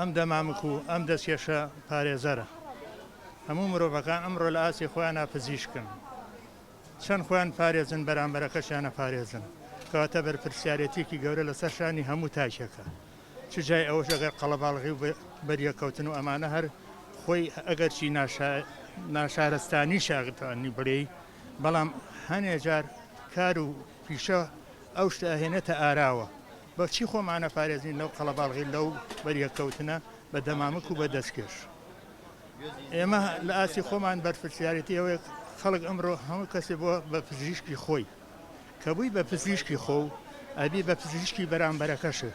ئەم دەمامک و ئەم دەستکێشە پارێزەرە هەموو مرۆڤەکان ئەمڕۆ لە ئاسی خۆیانە پزیشکن چەند خۆیان پارێزن بەرامبەرەکەشیانە پارێزن کەواتە بەرپرسیارەتێکی گەورە لەسەر شانی هەموو تاکێکە چ جای ئەوەش ئەگەر قەڵەباڵغی و بەریەکەوتن و ئەمانە هەر خۆی ئەگەرچی ناشارستانی شاغتانی بڵێ بەڵام هەنێ جار کار و پیشە ئەو شتە ئەهێنێتە ئاراوە بەچی خۆمانە پارێزین لەو قەڵەباڵغی لەو بەریەکەوتنە بە دەمامک و بە دەستکێش ئێمە لە ئاسی خۆمان بەرپرسیارەتی ئەوەیە خەڵک ئەمڕۆ هەموو کەسێ بۆ بە پزیشکی خۆی کە بووی بە پزیشکی خۆ و ئەبی بە پزیشکی بەرامبەرەکەشە